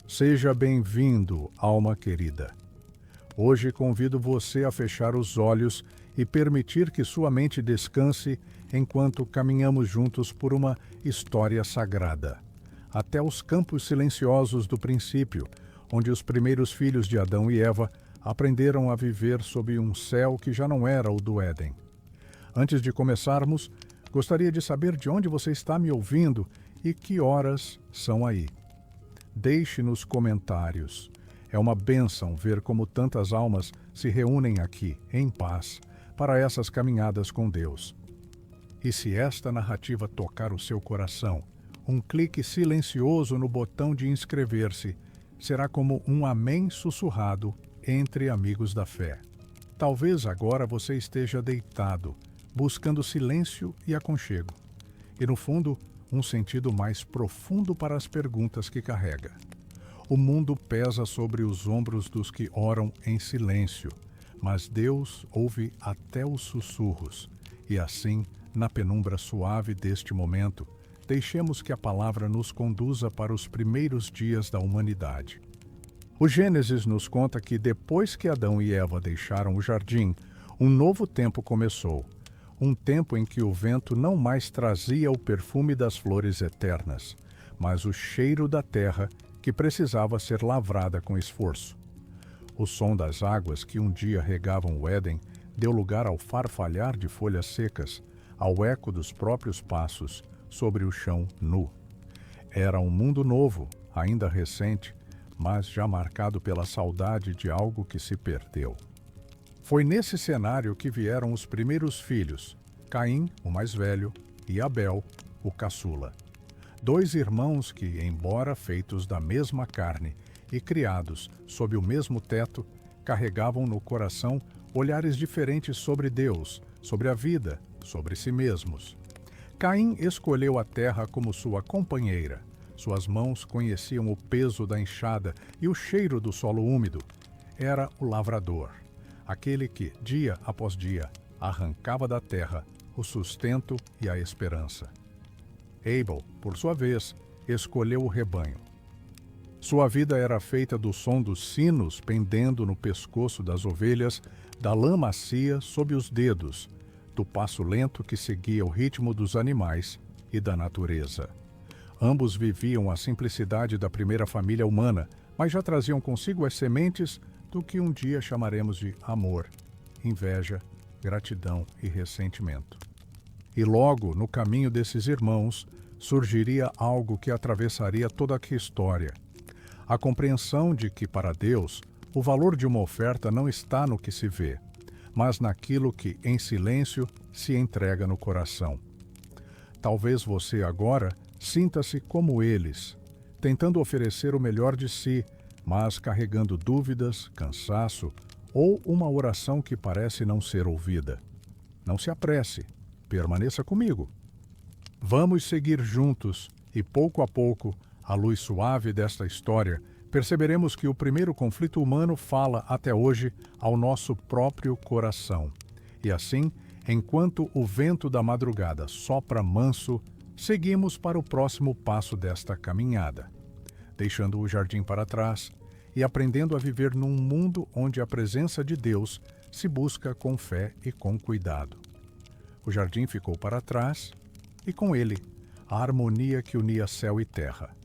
Seja bem-vindo, alma querida. Hoje convido você a fechar os olhos e permitir que sua mente descanse enquanto caminhamos juntos por uma história sagrada, até os campos silenciosos do princípio, onde os primeiros filhos de Adão e Eva aprenderam a viver sob um céu que já não era o do Éden. Antes de começarmos, gostaria de saber de onde você está me ouvindo e que horas são aí. Deixe nos comentários. É uma bênção ver como tantas almas se reúnem aqui, em paz, para essas caminhadas com Deus. E se esta narrativa tocar o seu coração, um clique silencioso no botão de inscrever-se será como um amém sussurrado entre amigos da fé. Talvez agora você esteja deitado, buscando silêncio e aconchego. E no fundo, um sentido mais profundo para as perguntas que carrega. O mundo pesa sobre os ombros dos que oram em silêncio, mas Deus ouve até os sussurros. E assim, na penumbra suave deste momento, deixemos que a palavra nos conduza para os primeiros dias da humanidade. O Gênesis nos conta que depois que Adão e Eva deixaram o jardim, um novo tempo começou. Um tempo em que o vento não mais trazia o perfume das flores eternas, mas o cheiro da terra que precisava ser lavrada com esforço. O som das águas que um dia regavam o Éden deu lugar ao farfalhar de folhas secas, ao eco dos próprios passos sobre o chão nu. Era um mundo novo, ainda recente, mas já marcado pela saudade de algo que se perdeu. Foi nesse cenário que vieram os primeiros filhos, Caim, o mais velho, e Abel, o caçula. Dois irmãos que, embora feitos da mesma carne e criados sob o mesmo teto, carregavam no coração olhares diferentes sobre Deus, sobre a vida, sobre si mesmos. Caim escolheu a terra como sua companheira. Suas mãos conheciam o peso da enxada e o cheiro do solo úmido. Era o lavrador, aquele que, dia após dia, arrancava da terra o sustento e a esperança. Abel, por sua vez, escolheu o rebanho. Sua vida era feita do som dos sinos pendendo no pescoço das ovelhas, da lã macia sob os dedos, do passo lento que seguia o ritmo dos animais e da natureza. Ambos viviam a simplicidade da primeira família humana, mas já traziam consigo as sementes do que um dia chamaremos de amor, inveja, gratidão e ressentimento. E logo, no caminho desses irmãos, surgiria algo que atravessaria toda a história. A compreensão de que, para Deus, o valor de uma oferta não está no que se vê, mas naquilo que, em silêncio, se entrega no coração. Talvez você agora sinta-se como eles, tentando oferecer o melhor de si, mas carregando dúvidas, cansaço ou uma oração que parece não ser ouvida. Não se apresse, permaneça comigo. Vamos seguir juntos e, pouco a pouco, à luz suave desta história, perceberemos que o primeiro conflito humano fala até hoje ao nosso próprio coração. E assim, enquanto o vento da madrugada sopra manso, seguimos para o próximo passo desta caminhada, deixando o jardim para trás e aprendendo a viver num mundo onde a presença de Deus se busca com fé e com cuidado. O jardim ficou para trás e, com ele, a harmonia que unia céu e terra.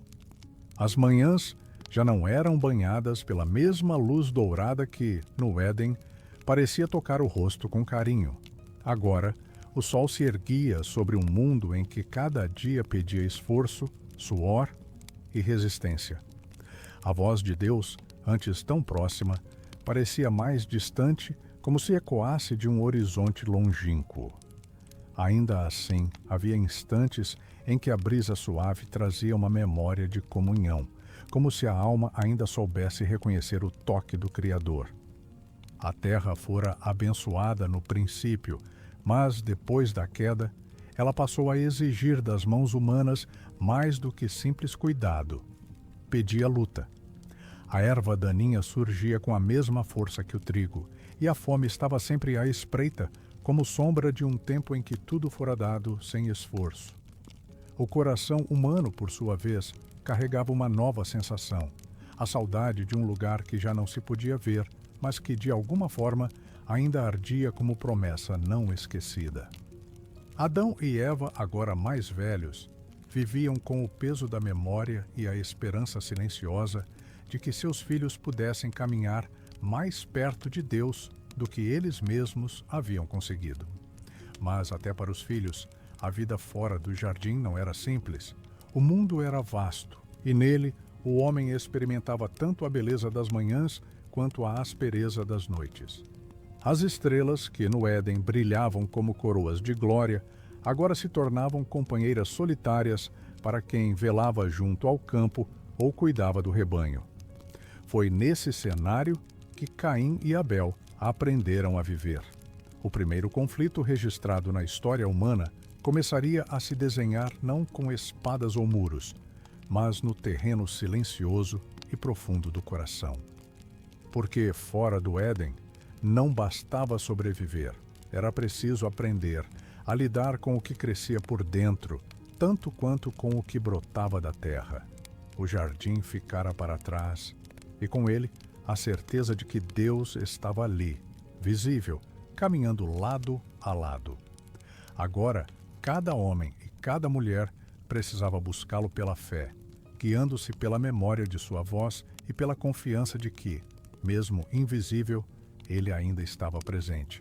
As manhãs já não eram banhadas pela mesma luz dourada que, no Éden, parecia tocar o rosto com carinho. Agora, o sol se erguia sobre um mundo em que cada dia pedia esforço, suor e resistência. A voz de Deus, antes tão próxima, parecia mais distante, como se ecoasse de um horizonte longínquo. Ainda assim, havia instantes em que a brisa suave trazia uma memória de comunhão, como se a alma ainda soubesse reconhecer o toque do Criador. A terra fora abençoada no princípio, mas depois da queda, ela passou a exigir das mãos humanas mais do que simples cuidado. Pedia luta. A erva daninha surgia com a mesma força que o trigo, e a fome estava sempre à espreita, como sombra de um tempo em que tudo fora dado sem esforço. O coração humano, por sua vez, carregava uma nova sensação, a saudade de um lugar que já não se podia ver, mas que de alguma forma ainda ardia como promessa não esquecida. Adão e Eva, agora mais velhos, viviam com o peso da memória e a esperança silenciosa de que seus filhos pudessem caminhar mais perto de Deus do que eles mesmos haviam conseguido. Mas até para os filhos, a vida fora do jardim não era simples. O mundo era vasto, e nele o homem experimentava tanto a beleza das manhãs quanto a aspereza das noites. As estrelas, que no Éden brilhavam como coroas de glória, agora se tornavam companheiras solitárias para quem velava junto ao campo ou cuidava do rebanho. Foi nesse cenário que Caim e Abel aprenderam a viver. O primeiro conflito registrado na história humana começaria a se desenhar não com espadas ou muros, mas no terreno silencioso e profundo do coração. Porque fora do Éden, não bastava sobreviver, era preciso aprender a lidar com o que crescia por dentro, tanto quanto com o que brotava da terra. O jardim ficara para trás, e com ele a certeza de que Deus estava ali, visível, caminhando lado a lado. Agora, cada homem e cada mulher precisava buscá-lo pela fé, guiando-se pela memória de sua voz e pela confiança de que, mesmo invisível, ele ainda estava presente.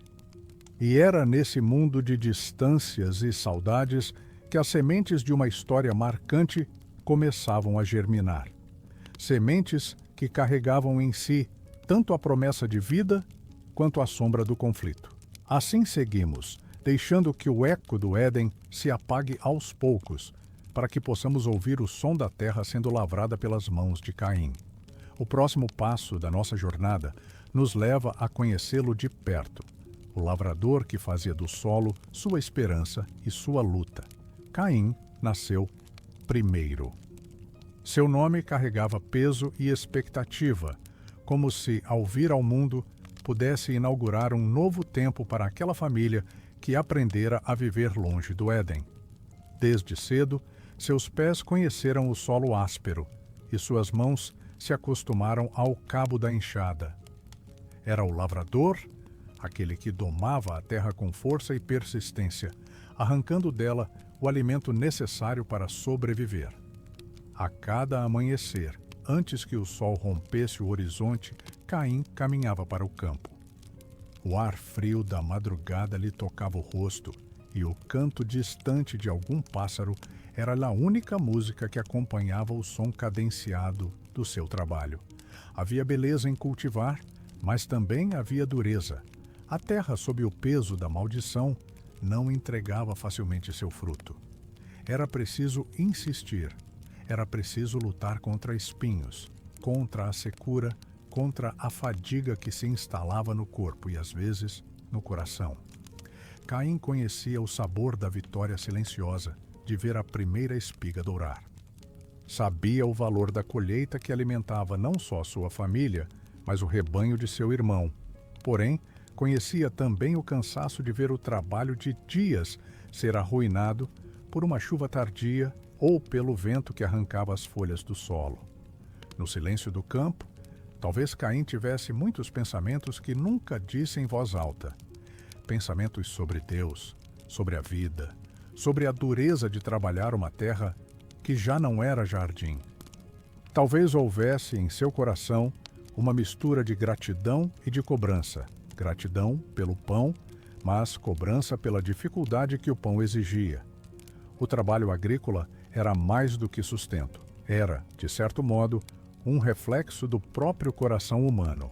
E era nesse mundo de distâncias e saudades que as sementes de uma história marcante começavam a germinar. Sementes que carregavam em si tanto a promessa de vida quanto a sombra do conflito. Assim seguimos, deixando que o eco do Éden se apague aos poucos, para que possamos ouvir o som da terra sendo lavrada pelas mãos de Caim. O próximo passo da nossa jornada nos leva a conhecê-lo de perto, o lavrador que fazia do solo sua esperança e sua luta. Caim nasceu primeiro. Seu nome carregava peso e expectativa, como se, ao vir ao mundo, pudesse inaugurar um novo tempo para aquela família que aprendera a viver longe do Éden. Desde cedo, seus pés conheceram o solo áspero e suas mãos se acostumaram ao cabo da enxada. Era o lavrador, aquele que domava a terra com força e persistência, arrancando dela o alimento necessário para sobreviver. A cada amanhecer, antes que o sol rompesse o horizonte, Caim caminhava para o campo. O ar frio da madrugada lhe tocava o rosto e o canto distante de algum pássaro era a única música que acompanhava o som cadenciado do seu trabalho. Havia beleza em cultivar, mas também havia dureza. A terra, sob o peso da maldição, não entregava facilmente seu fruto. Era preciso insistir. Era preciso lutar contra espinhos, contra a secura, contra a fadiga que se instalava no corpo e, às vezes, no coração. Caim conhecia o sabor da vitória silenciosa, de ver a primeira espiga dourar. Sabia o valor da colheita que alimentava não só sua família, mas o rebanho de seu irmão. Porém, conhecia também o cansaço de ver o trabalho de dias ser arruinado por uma chuva tardia ou pelo vento que arrancava as folhas do solo. No silêncio do campo, talvez Caim tivesse muitos pensamentos que nunca disse em voz alta. Pensamentos sobre Deus, sobre a vida, sobre a dureza de trabalhar uma terra que já não era jardim. Talvez houvesse em seu coração uma mistura de gratidão e de cobrança. Gratidão pelo pão, mas cobrança pela dificuldade que o pão exigia. O trabalho agrícola era mais do que sustento. Era, de certo modo, um reflexo do próprio coração humano.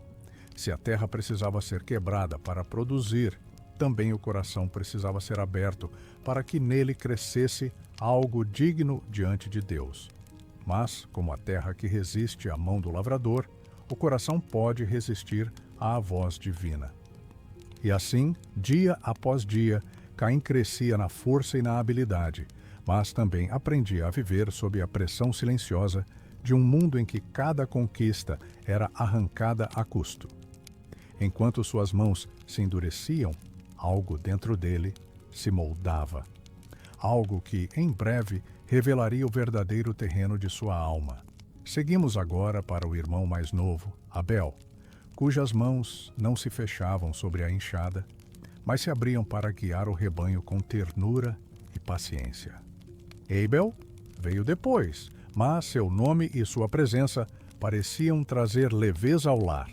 Se a terra precisava ser quebrada para produzir, também o coração precisava ser aberto para que nele crescesse algo digno diante de Deus. Mas, como a terra que resiste à mão do lavrador, o coração pode resistir à voz divina. E assim, dia após dia, Caim crescia na força e na habilidade, mas também aprendia a viver sob a pressão silenciosa de um mundo em que cada conquista era arrancada a custo. Enquanto suas mãos se endureciam, algo dentro dele se moldava. Algo que, em breve, revelaria o verdadeiro terreno de sua alma. Seguimos agora para o irmão mais novo, Abel, cujas mãos não se fechavam sobre a enxada, mas se abriam para guiar o rebanho com ternura e paciência. Abel veio depois, mas seu nome e sua presença pareciam trazer leveza ao lar.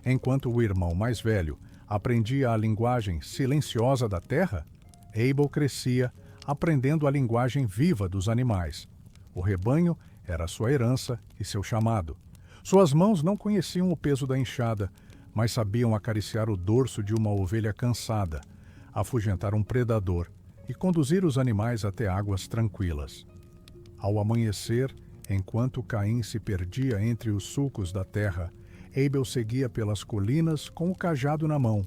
Enquanto o irmão mais velho aprendia a linguagem silenciosa da terra, Abel crescia aprendendo a linguagem viva dos animais. O rebanho era sua herança e seu chamado. Suas mãos não conheciam o peso da enxada, mas sabiam acariciar o dorso de uma ovelha cansada, afugentar um predador e conduzir os animais até águas tranquilas. Ao amanhecer, enquanto Caim se perdia entre os sulcos da terra, Abel seguia pelas colinas com o cajado na mão.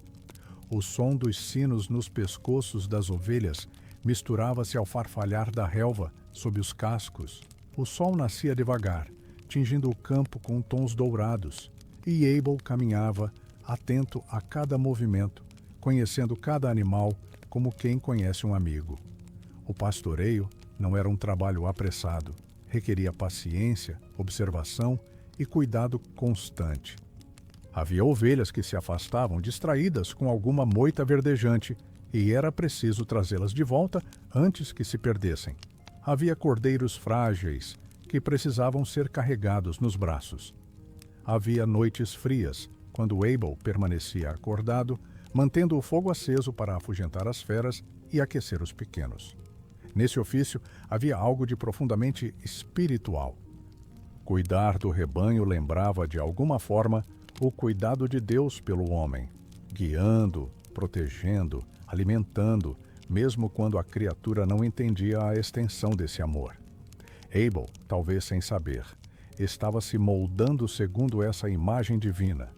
O som dos sinos nos pescoços das ovelhas misturava-se ao farfalhar da relva sob os cascos. O sol nascia devagar, tingindo o campo com tons dourados, e Abel caminhava, atento a cada movimento, conhecendo cada animal como quem conhece um amigo. O pastoreio não era um trabalho apressado, requeria paciência, observação e cuidado constante. Havia ovelhas que se afastavam distraídas com alguma moita verdejante e era preciso trazê-las de volta antes que se perdessem. Havia cordeiros frágeis que precisavam ser carregados nos braços. Havia noites frias, quando Abel permanecia acordado, mantendo o fogo aceso para afugentar as feras e aquecer os pequenos. Nesse ofício havia algo de profundamente espiritual. Cuidar do rebanho lembrava, de alguma forma, o cuidado de Deus pelo homem, guiando, protegendo, alimentando, mesmo quando a criatura não entendia a extensão desse amor. Abel, talvez sem saber, estava se moldando segundo essa imagem divina.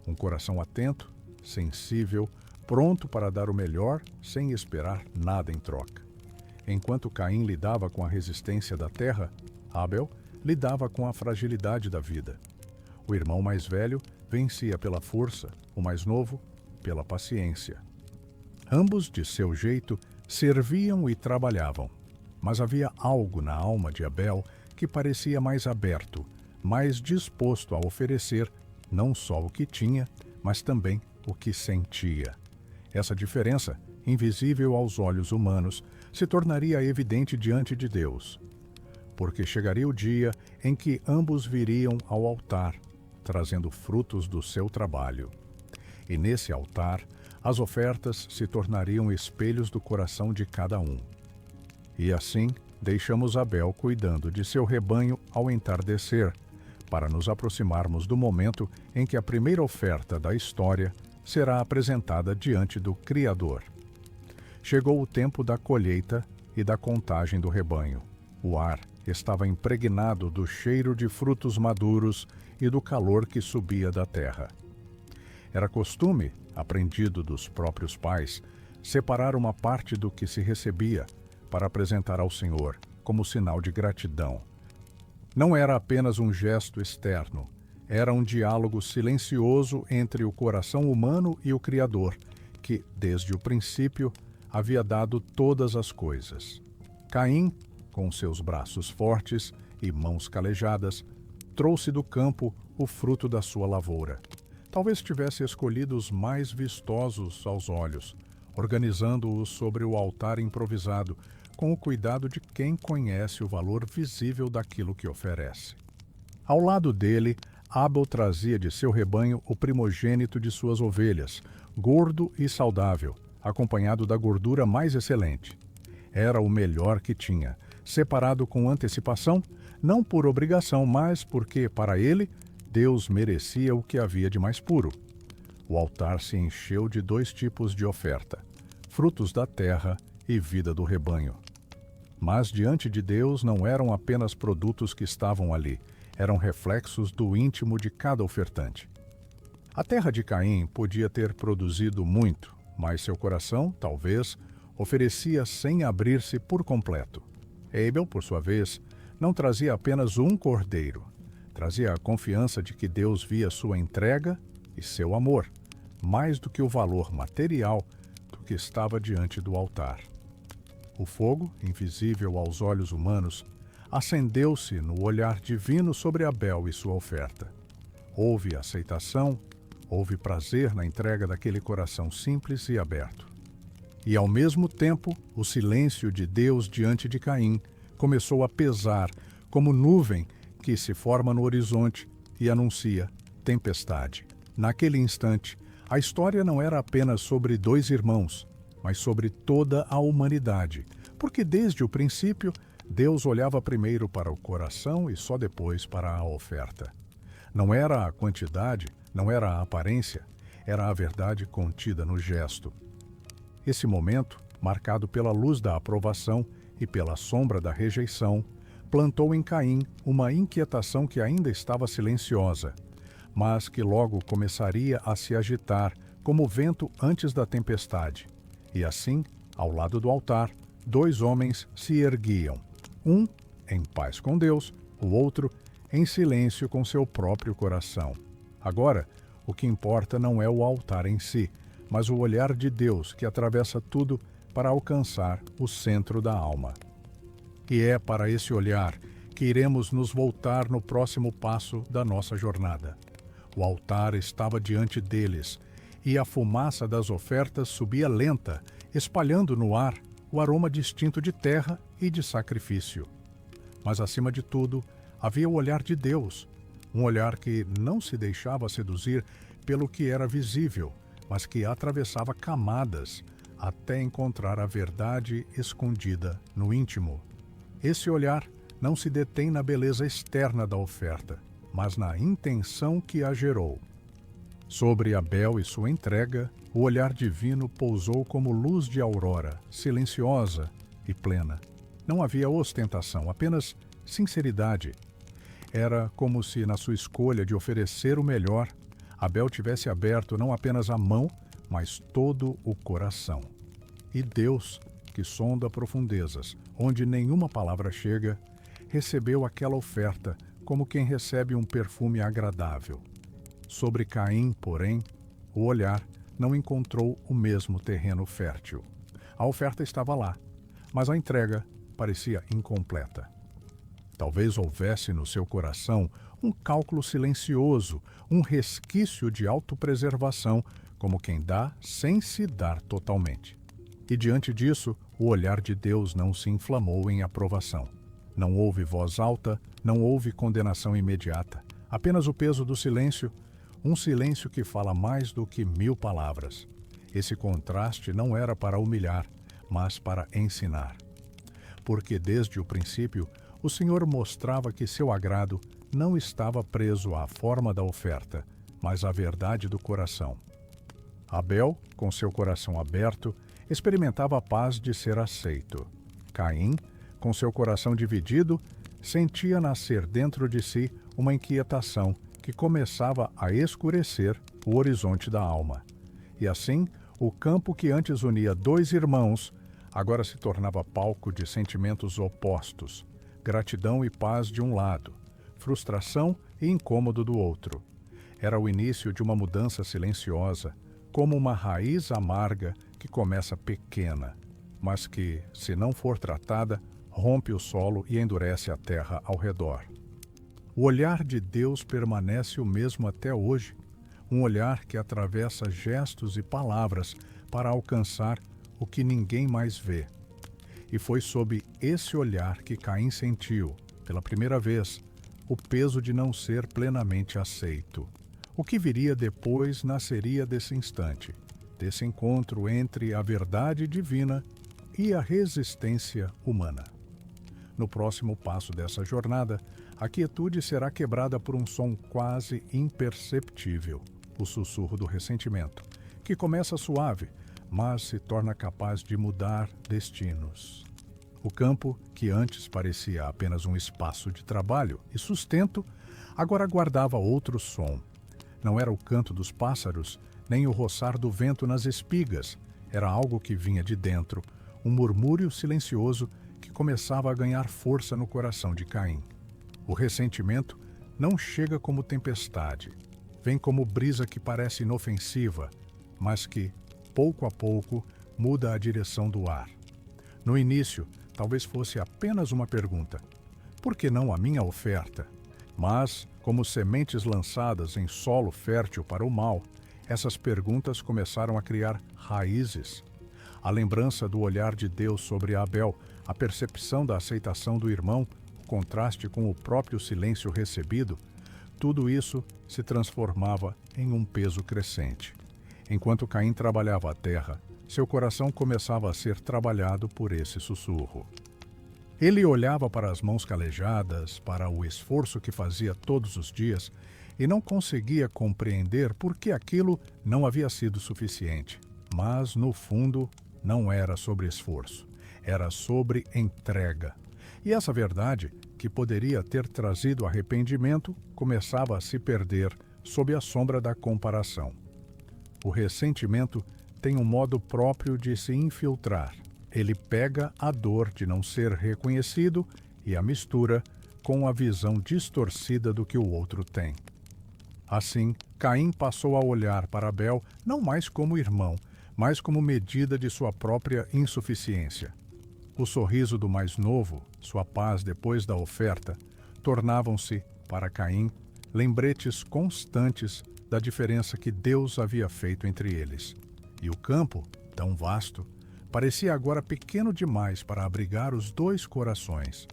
Um coração atento, sensível, pronto para dar o melhor sem esperar nada em troca. Enquanto Caim lidava com a resistência da terra, Abel lidava com a fragilidade da vida. O irmão mais velho vencia pela força, o mais novo, pela paciência. Ambos, de seu jeito, serviam e trabalhavam. Mas havia algo na alma de Abel que parecia mais aberto, mais disposto a oferecer não só o que tinha, mas também o que sentia. Essa diferença, invisível aos olhos humanos, se tornaria evidente diante de Deus, porque chegaria o dia em que ambos viriam ao altar, trazendo frutos do seu trabalho. E nesse altar, as ofertas se tornariam espelhos do coração de cada um. E assim, deixamos Abel cuidando de seu rebanho ao entardecer, para nos aproximarmos do momento em que a primeira oferta da história será apresentada diante do Criador. Chegou o tempo da colheita e da contagem do rebanho. O ar estava impregnado do cheiro de frutos maduros e do calor que subia da terra. Era costume, aprendido dos próprios pais, separar uma parte do que se recebia para apresentar ao Senhor, como sinal de gratidão. Não era apenas um gesto externo, era um diálogo silencioso entre o coração humano e o Criador, que, desde o princípio, havia dado todas as coisas. Caim, com seus braços fortes e mãos calejadas, trouxe do campo o fruto da sua lavoura. Talvez tivesse escolhido os mais vistosos aos olhos, organizando-os sobre o altar improvisado, com o cuidado de quem conhece o valor visível daquilo que oferece. Ao lado dele, Abel trazia de seu rebanho o primogênito de suas ovelhas, gordo e saudável, acompanhado da gordura mais excelente. Era o melhor que tinha, separado com antecipação, não por obrigação, mas porque, para ele, Deus merecia o que havia de mais puro. O altar se encheu de 2 tipos de oferta: frutos da terra e vida do rebanho. Mas diante de Deus não eram apenas produtos que estavam ali, eram reflexos do íntimo de cada ofertante. A terra de Caim podia ter produzido muito, mas seu coração, talvez, oferecia sem abrir-se por completo. Abel, por sua vez, não trazia apenas um cordeiro, trazia a confiança de que Deus via sua entrega e seu amor, mais do que o valor material do que estava diante do altar. O fogo, invisível aos olhos humanos, acendeu-se no olhar divino sobre Abel e sua oferta. Houve aceitação, houve prazer na entrega daquele coração simples e aberto. E, ao mesmo tempo, o silêncio de Deus diante de Caim começou a pesar como nuvem que se forma no horizonte e anuncia tempestade. Naquele instante, a história não era apenas sobre dois irmãos, mas sobre toda a humanidade, porque desde o princípio, Deus olhava primeiro para o coração e só depois para a oferta. Não era a quantidade, não era a aparência, era a verdade contida no gesto. Esse momento, marcado pela luz da aprovação e pela sombra da rejeição, plantou em Caim uma inquietação que ainda estava silenciosa, mas que logo começaria a se agitar como o vento antes da tempestade. E assim, ao lado do altar, dois homens se erguiam, um em paz com Deus, o outro em silêncio com seu próprio coração. Agora, o que importa não é o altar em si, mas o olhar de Deus que atravessa tudo para alcançar o centro da alma. E é para esse olhar que iremos nos voltar no próximo passo da nossa jornada. O altar estava diante deles, e a fumaça das ofertas subia lenta, espalhando no ar o aroma distinto de terra e de sacrifício. Mas, acima de tudo, havia o olhar de Deus, um olhar que não se deixava seduzir pelo que era visível, mas que atravessava camadas até encontrar a verdade escondida no íntimo. Esse olhar não se detém na beleza externa da oferta, mas na intenção que a gerou. Sobre Abel e sua entrega, o olhar divino pousou como luz de aurora, silenciosa e plena. Não havia ostentação, apenas sinceridade. Era como se, na sua escolha de oferecer o melhor, Abel tivesse aberto não apenas a mão, mas todo o coração. E Deus, que sonda profundezas, onde nenhuma palavra chega, recebeu aquela oferta como quem recebe um perfume agradável. Sobre Caim, porém, o olhar não encontrou o mesmo terreno fértil. A oferta estava lá, mas a entrega parecia incompleta. Talvez houvesse no seu coração um cálculo silencioso, um resquício de autopreservação, como quem dá sem se dar totalmente. E diante disso, o olhar de Deus não se inflamou em aprovação. Não houve voz alta, não houve condenação imediata. Apenas o peso do silêncio, um silêncio que fala mais do que 1000 palavras. Esse contraste não era para humilhar, mas para ensinar. Porque desde o princípio, o Senhor mostrava que seu agrado não estava preso à forma da oferta, mas à verdade do coração. Abel, com seu coração aberto, experimentava a paz de ser aceito. Caim, com seu coração dividido, sentia nascer dentro de si uma inquietação que começava a escurecer o horizonte da alma. E assim, o campo que antes unia dois irmãos, agora se tornava palco de sentimentos opostos, gratidão e paz de um lado, frustração e incômodo do outro. Era o início de uma mudança silenciosa, como uma raiz amarga que começa pequena, mas que, se não for tratada, rompe o solo e endurece a terra ao redor. O olhar de Deus permanece o mesmo até hoje, um olhar que atravessa gestos e palavras para alcançar o que ninguém mais vê. E foi sob esse olhar que Caim sentiu, pela primeira vez, o peso de não ser plenamente aceito. O que viria depois nasceria desse instante, desse encontro entre a verdade divina e a resistência humana. No próximo passo dessa jornada, a quietude será quebrada por um som quase imperceptível, o sussurro do ressentimento, que começa suave, mas se torna capaz de mudar destinos. O campo, que antes parecia apenas um espaço de trabalho e sustento, agora guardava outro som. Não era o canto dos pássaros, nem o roçar do vento nas espigas. Era algo que vinha de dentro, um murmúrio silencioso que começava a ganhar força no coração de Caim. O ressentimento não chega como tempestade, vem como brisa que parece inofensiva, mas que, pouco a pouco, muda a direção do ar. No início, talvez fosse apenas uma pergunta: Por que não a minha oferta? Mas, como sementes lançadas em solo fértil para o mal, essas perguntas começaram a criar raízes. A lembrança do olhar de Deus sobre Abel, a percepção da aceitação do irmão, o contraste com o próprio silêncio recebido, tudo isso se transformava em um peso crescente. Enquanto Caim trabalhava a terra, seu coração começava a ser trabalhado por esse sussurro. Ele olhava para as mãos calejadas, para o esforço que fazia todos os dias, e não conseguia compreender por que aquilo não havia sido suficiente. Mas, no fundo, não era sobre esforço, era sobre entrega. E essa verdade, que poderia ter trazido arrependimento, começava a se perder sob a sombra da comparação. O ressentimento tem um modo próprio de se infiltrar. Ele pega a dor de não ser reconhecido e a mistura com a visão distorcida do que o outro tem. Assim, Caim passou a olhar para Abel não mais como irmão, mas como medida de sua própria insuficiência. O sorriso do mais novo, sua paz depois da oferta, tornavam-se, para Caim, lembretes constantes da diferença que Deus havia feito entre eles. E o campo, tão vasto, parecia agora pequeno demais para abrigar os dois corações.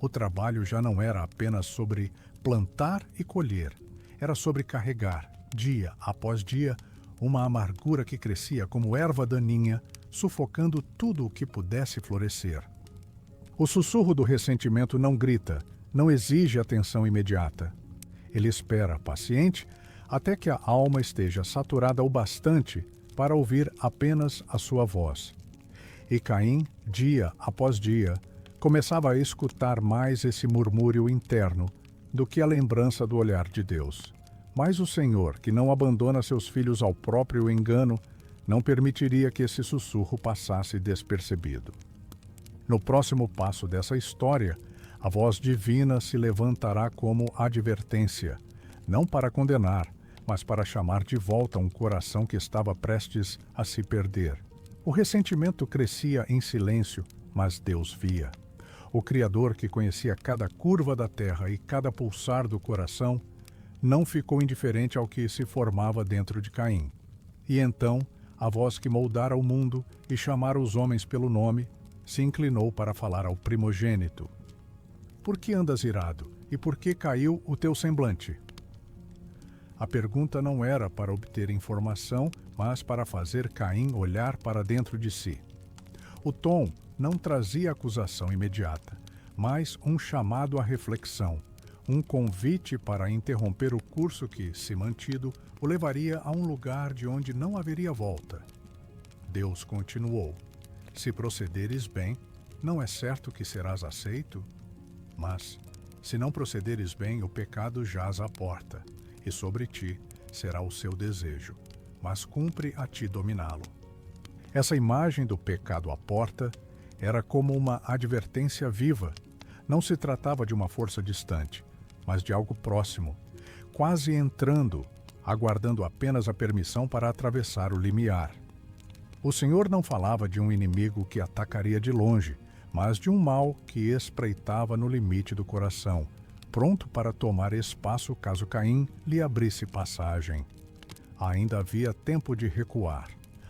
O trabalho já não era apenas sobre plantar e colher, era sobre carregar, dia após dia, uma amargura que crescia como erva daninha, sufocando tudo o que pudesse florescer. O sussurro do ressentimento não grita, não exige atenção imediata. Ele espera, paciente, até que a alma esteja saturada o bastante para ouvir apenas a sua voz. E Caim, dia após dia, começava a escutar mais esse murmúrio interno do que a lembrança do olhar de Deus. Mas o Senhor, que não abandona seus filhos ao próprio engano, não permitiria que esse sussurro passasse despercebido. No próximo passo dessa história, a voz divina se levantará como advertência, não para condenar, mas para chamar de volta um coração que estava prestes a se perder. O ressentimento crescia em silêncio, mas Deus via. O Criador, que conhecia cada curva da terra e cada pulsar do coração, não ficou indiferente ao que se formava dentro de Caim. E então, a voz que moldara o mundo e chamara os homens pelo nome, se inclinou para falar ao primogênito. Por que andas irado? E por que caiu o teu semblante? A pergunta não era para obter informação, mas para fazer Caim olhar para dentro de si. O tom não trazia acusação imediata, mas um chamado à reflexão, um convite para interromper o curso que, se mantido, o levaria a um lugar de onde não haveria volta. Deus continuou: se procederes bem, não é certo que serás aceito? Mas, se não procederes bem, o pecado jaz à porta, e sobre ti será o seu desejo, mas cumpre a ti dominá-lo. Essa imagem do pecado à porta era como uma advertência viva. Não se tratava de uma força distante, mas de algo próximo, quase entrando, aguardando apenas a permissão para atravessar o limiar. O Senhor não falava de um inimigo que atacaria de longe, mas de um mal que espreitava no limite do coração, pronto para tomar espaço caso Caim lhe abrisse passagem. Ainda havia tempo de recuar.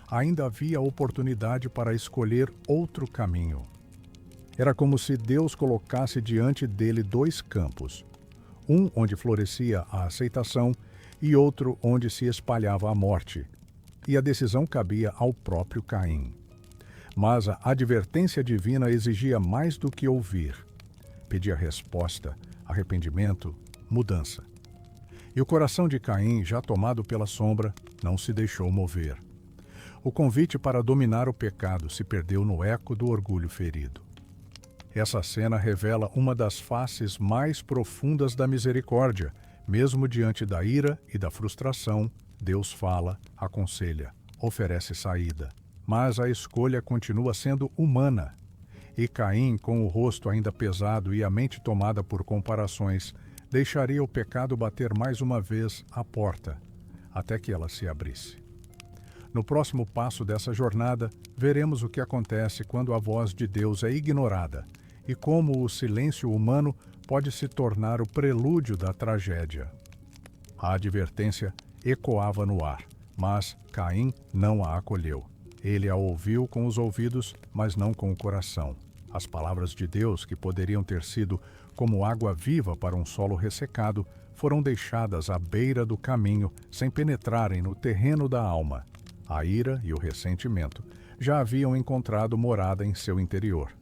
Ainda havia oportunidade para escolher outro caminho. Era como se Deus colocasse diante dele dois campos, um onde florescia a aceitação e outro onde se espalhava a morte, e a decisão cabia ao próprio Caim. Mas a advertência divina exigia mais do que ouvir. Pedia resposta, arrependimento, mudança. E o coração de Caim, já tomado pela sombra, não se deixou mover. O convite para dominar o pecado se perdeu no eco do orgulho ferido. Essa cena revela uma das faces mais profundas da misericórdia. Mesmo diante da ira e da frustração, Deus fala, aconselha, oferece saída. Mas a escolha continua sendo humana. E Caim, com o rosto ainda pesado e a mente tomada por comparações, deixaria o pecado bater mais uma vez à porta, até que ela se abrisse. No próximo passo dessa jornada, veremos o que acontece quando a voz de Deus é ignorada e como o silêncio humano pode se tornar o prelúdio da tragédia. A advertência ecoava no ar, mas Caim não a acolheu. Ele a ouviu com os ouvidos, mas não com o coração. As palavras de Deus, que poderiam ter sido como água viva para um solo ressecado, foram deixadas à beira do caminho, sem penetrarem no terreno da alma. A ira e o ressentimento já haviam encontrado morada em seu interior.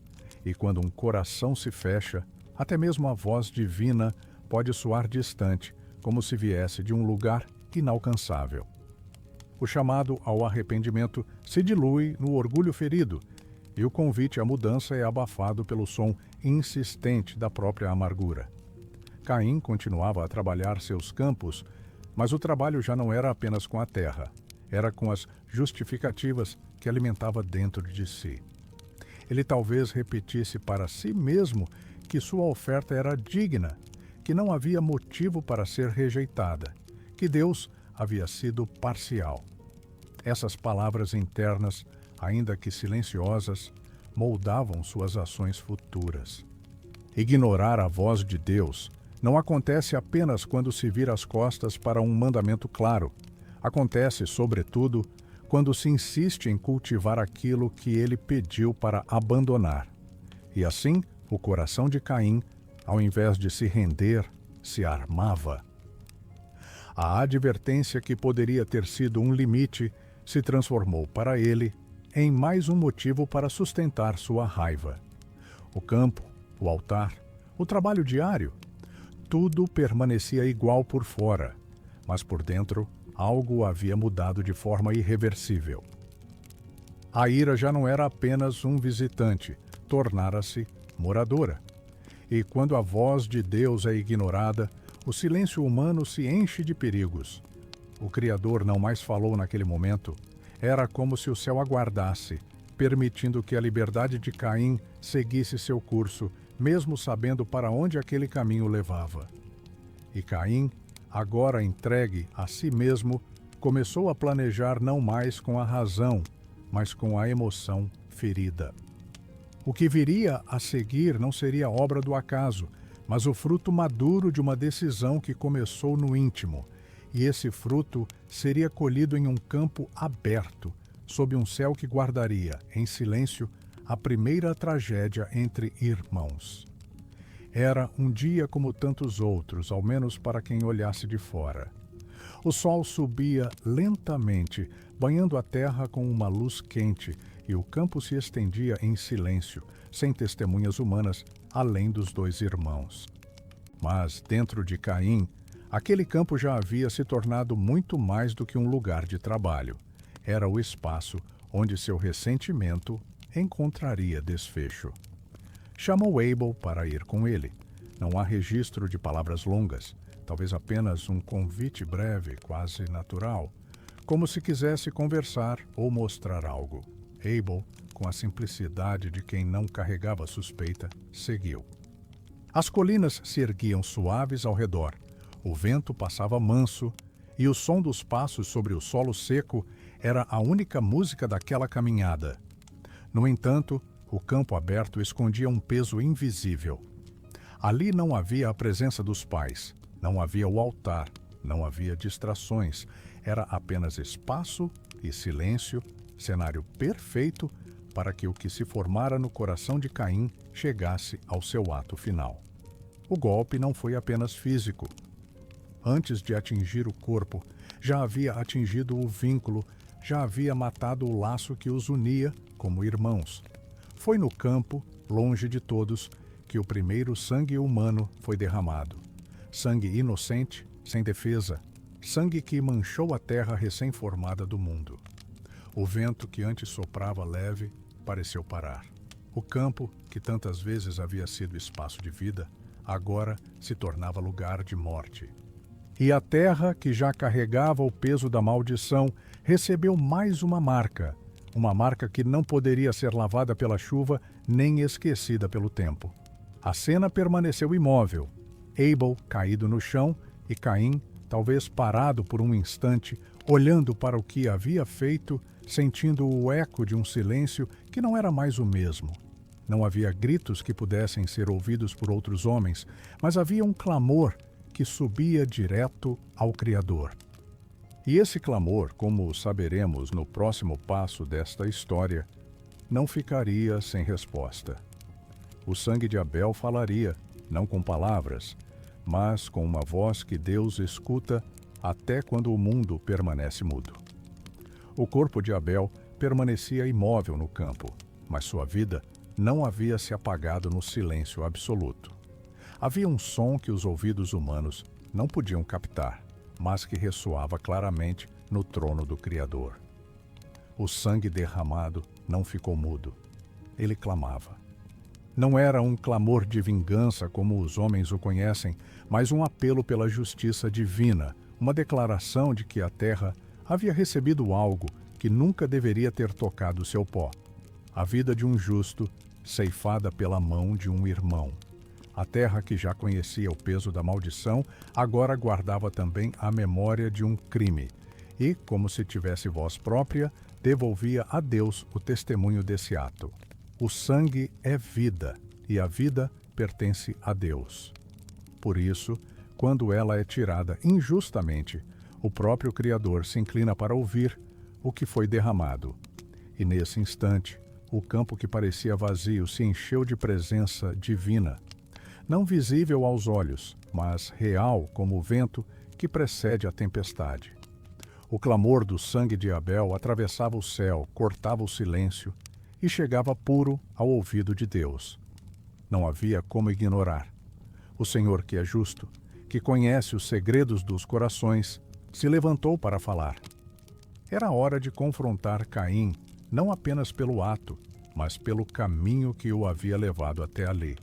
E quando um coração se fecha, até mesmo a voz divina pode soar distante, como se viesse de um lugar inalcançável. O chamado ao arrependimento se dilui no orgulho ferido, e o convite à mudança é abafado pelo som insistente da própria amargura. Caim continuava a trabalhar seus campos, mas o trabalho já não era apenas com a terra, era com as justificativas que alimentava dentro de si. Ele talvez repetisse para si mesmo que sua oferta era digna, que não havia motivo para ser rejeitada, que Deus havia sido parcial. Essas palavras internas, ainda que silenciosas, moldavam suas ações futuras. Ignorar a voz de Deus não acontece apenas quando se vira as costas para um mandamento claro. Acontece, sobretudo, quando se insiste em cultivar aquilo que ele pediu para abandonar. E assim, o coração de Caim, ao invés de se render, se armava. A advertência que poderia ter sido um limite se transformou para ele em mais um motivo para sustentar sua raiva. O campo, o altar, o trabalho diário, tudo permanecia igual por fora, mas por dentro algo havia mudado de forma irreversível. A ira já não era apenas um visitante, tornara-se moradora. E quando a voz de Deus é ignorada, o silêncio humano se enche de perigos. O Criador não mais falou naquele momento. Era como se o céu aguardasse, permitindo que a liberdade de Caim seguisse seu curso, mesmo sabendo para onde aquele caminho levava. E Caim, agora entregue a si mesmo, começou a planejar não mais com a razão, mas com a emoção ferida. O que viria a seguir não seria obra do acaso, mas o fruto maduro de uma decisão que começou no íntimo, e esse fruto seria colhido em um campo aberto, sob um céu que guardaria, em silêncio, a primeira tragédia entre irmãos. Era um dia como tantos outros, ao menos para quem olhasse de fora. O sol subia lentamente, banhando a terra com uma luz quente, e o campo se estendia em silêncio, sem testemunhas humanas, além dos dois irmãos. Mas, dentro de Caim, aquele campo já havia se tornado muito mais do que um lugar de trabalho. Era o espaço onde seu ressentimento encontraria desfecho. Chamou Abel para ir com ele. Não há registro de palavras longas, talvez apenas um convite breve, quase natural, como se quisesse conversar ou mostrar algo. Abel, com a simplicidade de quem não carregava suspeita, seguiu. As colinas se erguiam suaves ao redor, o vento passava manso, e o som dos passos sobre o solo seco era a única música daquela caminhada. No entanto, o campo aberto escondia um peso invisível. Ali não havia a presença dos pais, não havia o altar, não havia distrações, era apenas espaço e silêncio, cenário perfeito para que o que se formara no coração de Caim chegasse ao seu ato final. O golpe não foi apenas físico. Antes de atingir o corpo, já havia atingido o vínculo, já havia matado o laço que os unia como irmãos. Foi no campo, longe de todos, que o primeiro sangue humano foi derramado. Sangue inocente, sem defesa, sangue que manchou a terra recém-formada do mundo. O vento que antes soprava leve pareceu parar. O campo, que tantas vezes havia sido espaço de vida, agora se tornava lugar de morte. E a terra, que já carregava o peso da maldição, recebeu mais uma marca que não poderia ser lavada pela chuva nem esquecida pelo tempo. A cena permaneceu imóvel, Abel caído no chão e Caim, talvez parado por um instante, olhando para o que havia feito, sentindo o eco de um silêncio que não era mais o mesmo. Não havia gritos que pudessem ser ouvidos por outros homens, mas havia um clamor que subia direto ao Criador. E esse clamor, como saberemos no próximo passo desta história, não ficaria sem resposta. O sangue de Abel falaria, não com palavras, mas com uma voz que Deus escuta até quando o mundo permanece mudo. O corpo de Abel permanecia imóvel no campo, mas sua vida não havia se apagado no silêncio absoluto. Havia um som que os ouvidos humanos não podiam captar, mas que ressoava claramente no trono do Criador. O sangue derramado não ficou mudo. Ele clamava. Não era um clamor de vingança como os homens o conhecem, mas um apelo pela justiça divina, uma declaração de que a terra havia recebido algo que nunca deveria ter tocado seu pó. A vida de um justo ceifada pela mão de um irmão. A terra que já conhecia o peso da maldição, agora guardava também a memória de um crime e, como se tivesse voz própria, devolvia a Deus o testemunho desse ato. O sangue é vida e a vida pertence a Deus. Por isso, quando ela é tirada injustamente, o próprio Criador se inclina para ouvir o que foi derramado. E nesse instante, o campo que parecia vazio se encheu de presença divina, não visível aos olhos, mas real como o vento que precede a tempestade. O clamor do sangue de Abel atravessava o céu, cortava o silêncio e chegava puro ao ouvido de Deus. Não havia como ignorar. O Senhor, que é justo, que conhece os segredos dos corações, se levantou para falar. Era hora de confrontar Caim, não apenas pelo ato, mas pelo caminho que o havia levado até ali.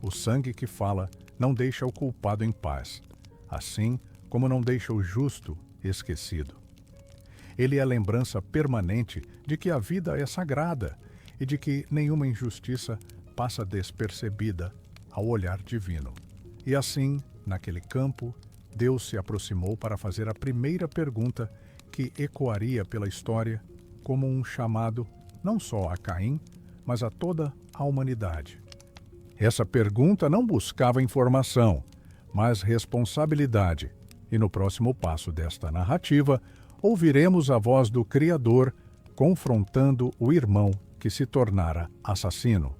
O sangue que fala não deixa o culpado em paz, assim como não deixa o justo esquecido. Ele é a lembrança permanente de que a vida é sagrada e de que nenhuma injustiça passa despercebida ao olhar divino. E assim, naquele campo, Deus se aproximou para fazer a primeira pergunta que ecoaria pela história como um chamado não só a Caim, mas a toda a humanidade. Essa pergunta não buscava informação, mas responsabilidade. E no próximo passo desta narrativa, ouviremos a voz do Criador confrontando o irmão que se tornara assassino.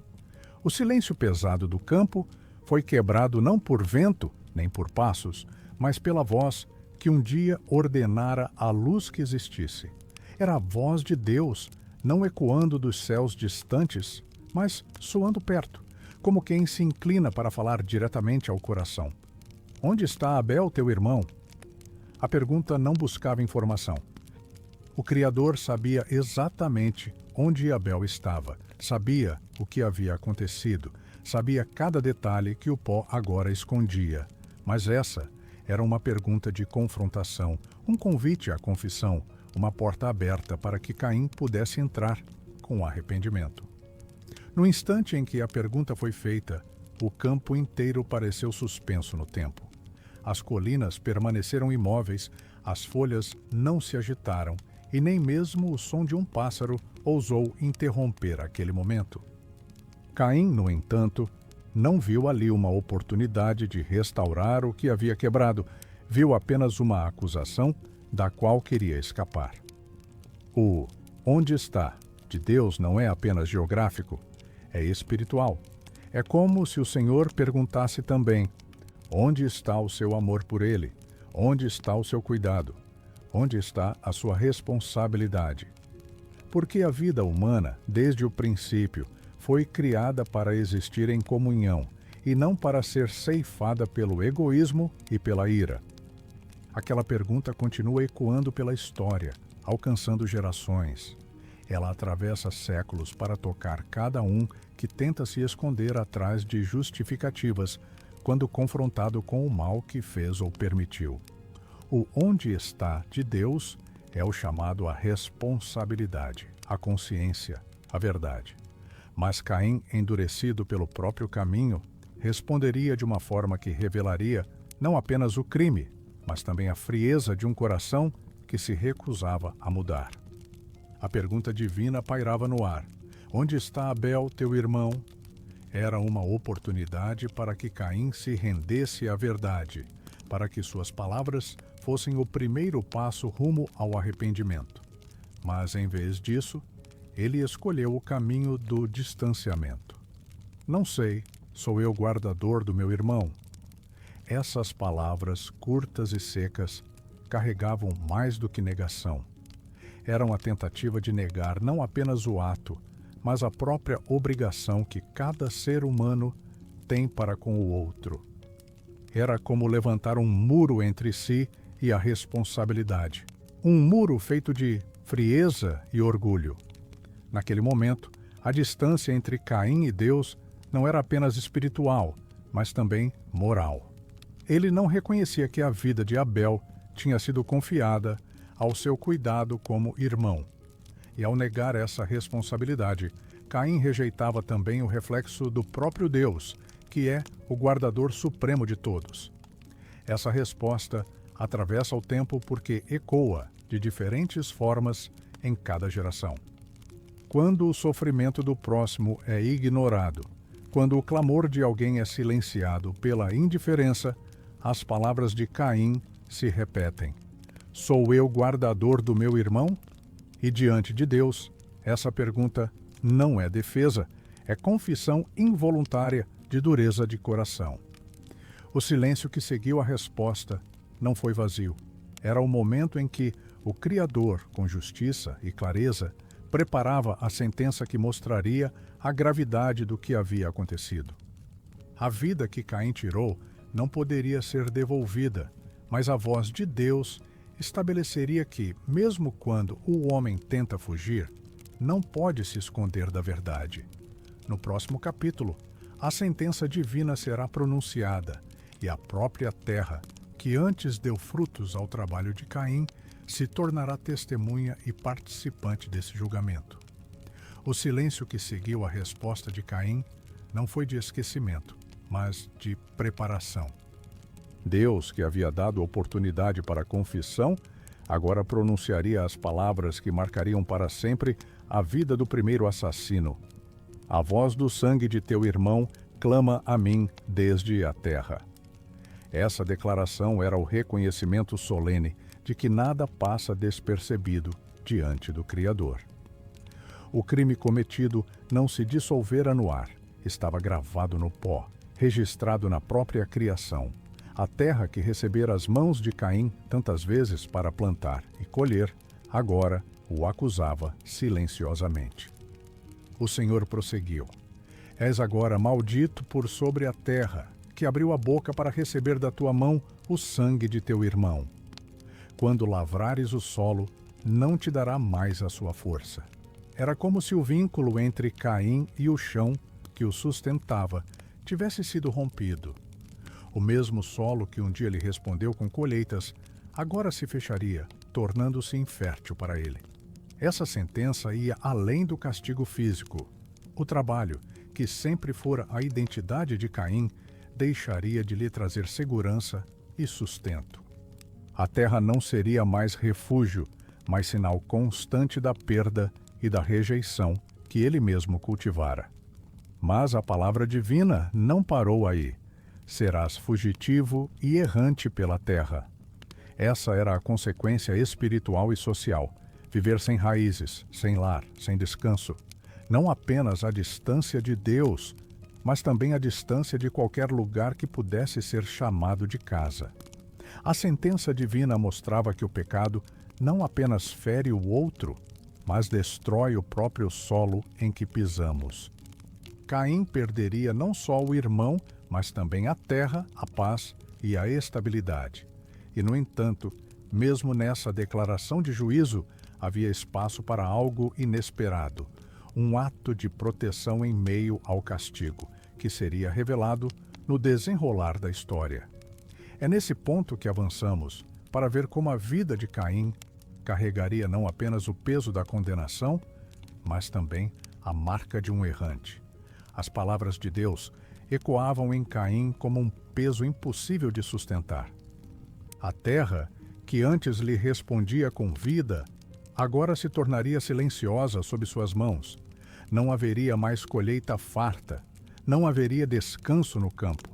O silêncio pesado do campo foi quebrado não por vento, nem por passos, mas pela voz que um dia ordenara a luz que existisse. Era a voz de Deus, não ecoando dos céus distantes, mas soando perto, como quem se inclina para falar diretamente ao coração. Onde está Abel, teu irmão? A pergunta não buscava informação. O Criador sabia exatamente onde Abel estava, sabia o que havia acontecido, sabia cada detalhe que o pó agora escondia. Mas essa era uma pergunta de confrontação, um convite à confissão, uma porta aberta para que Caim pudesse entrar com arrependimento. No instante em que a pergunta foi feita, o campo inteiro pareceu suspenso no tempo. As colinas permaneceram imóveis, as folhas não se agitaram e nem mesmo o som de um pássaro ousou interromper aquele momento. Caim, no entanto, não viu ali uma oportunidade de restaurar o que havia quebrado, viu apenas uma acusação da qual queria escapar. O onde está de Deus não é apenas geográfico, é espiritual. É como se o Senhor perguntasse também: onde está o seu amor por Ele? Onde está o seu cuidado? Onde está a sua responsabilidade? Porque a vida humana, desde o princípio, foi criada para existir em comunhão e não para ser ceifada pelo egoísmo e pela ira. Aquela pergunta continua ecoando pela história, alcançando gerações. Ela atravessa séculos para tocar cada um que tenta se esconder atrás de justificativas quando confrontado com o mal que fez ou permitiu. O onde está de Deus é o chamado à responsabilidade, à consciência, à verdade. Mas Caim, endurecido pelo próprio caminho, responderia de uma forma que revelaria não apenas o crime, mas também a frieza de um coração que se recusava a mudar. A pergunta divina pairava no ar, Onde está Abel, teu irmão? Era uma oportunidade para que Caim se rendesse à verdade, para que suas palavras fossem o primeiro passo rumo ao arrependimento. Mas, em vez disso, ele escolheu o caminho do distanciamento. Não sei, sou eu guardador do meu irmão. Essas palavras, curtas e secas, carregavam mais do que negação. Eram a tentativa de negar não apenas o ato, mas a própria obrigação que cada ser humano tem para com o outro. Era como levantar um muro entre si e a responsabilidade. Um muro feito de frieza e orgulho. Naquele momento, a distância entre Caim e Deus não era apenas espiritual, mas também moral. Ele não reconhecia que a vida de Abel tinha sido confiada ao seu cuidado como irmão. E ao negar essa responsabilidade, Caim rejeitava também o reflexo do próprio Deus, que é o guardador supremo de todos. Essa resposta atravessa o tempo porque ecoa de diferentes formas em cada geração. Quando o sofrimento do próximo é ignorado, quando o clamor de alguém é silenciado pela indiferença, as palavras de Caim se repetem. Sou eu guardador do meu irmão? E diante de Deus, essa pergunta não é defesa, é confissão involuntária de dureza de coração. O silêncio que seguiu a resposta não foi vazio. Era o momento em que o Criador, com justiça e clareza, preparava a sentença que mostraria a gravidade do que havia acontecido. A vida que Caim tirou não poderia ser devolvida, mas a voz de Deus estabeleceria que, mesmo quando o homem tenta fugir, não pode se esconder da verdade. No próximo capítulo, a sentença divina será pronunciada e a própria terra, que antes deu frutos ao trabalho de Caim, se tornará testemunha e participante desse julgamento. O silêncio que seguiu a resposta de Caim não foi de esquecimento, mas de preparação. Deus, que havia dado oportunidade para a confissão, agora pronunciaria as palavras que marcariam para sempre a vida do primeiro assassino. A voz do sangue de teu irmão clama a mim desde a terra. Essa declaração era o reconhecimento solene de que nada passa despercebido diante do Criador. O crime cometido não se dissolvera no ar, estava gravado no pó, registrado na própria criação. A terra que recebera as mãos de Caim tantas vezes para plantar e colher, agora o acusava silenciosamente. O Senhor prosseguiu: És agora maldito por sobre a terra, que abriu a boca para receber da tua mão o sangue de teu irmão. Quando lavrares o solo, não te dará mais a sua força. Era como se o vínculo entre Caim e o chão que o sustentava tivesse sido rompido. O mesmo solo que um dia lhe respondeu com colheitas, agora se fecharia, tornando-se infértil para ele. Essa sentença ia além do castigo físico. O trabalho, que sempre fora a identidade de Caim, deixaria de lhe trazer segurança e sustento. A terra não seria mais refúgio, mas sinal constante da perda e da rejeição que ele mesmo cultivara. Mas a palavra divina não parou aí. Serás fugitivo e errante pela terra. Essa era a consequência espiritual e social. Viver sem raízes, sem lar, sem descanso. Não apenas a distância de Deus, mas também a distância de qualquer lugar que pudesse ser chamado de casa. A sentença divina mostrava que o pecado não apenas fere o outro, mas destrói o próprio solo em que pisamos. Caim perderia não só o irmão, mas também a terra, a paz e a estabilidade. E, no entanto, mesmo nessa declaração de juízo, havia espaço para algo inesperado, um ato de proteção em meio ao castigo, que seria revelado no desenrolar da história. É nesse ponto que avançamos, para ver como a vida de Caim carregaria não apenas o peso da condenação, mas também a marca de um errante. As palavras de Deus ecoavam em Caim como um peso impossível de sustentar. A terra, que antes lhe respondia com vida, agora se tornaria silenciosa sob suas mãos. Não haveria mais colheita farta, não haveria descanso no campo.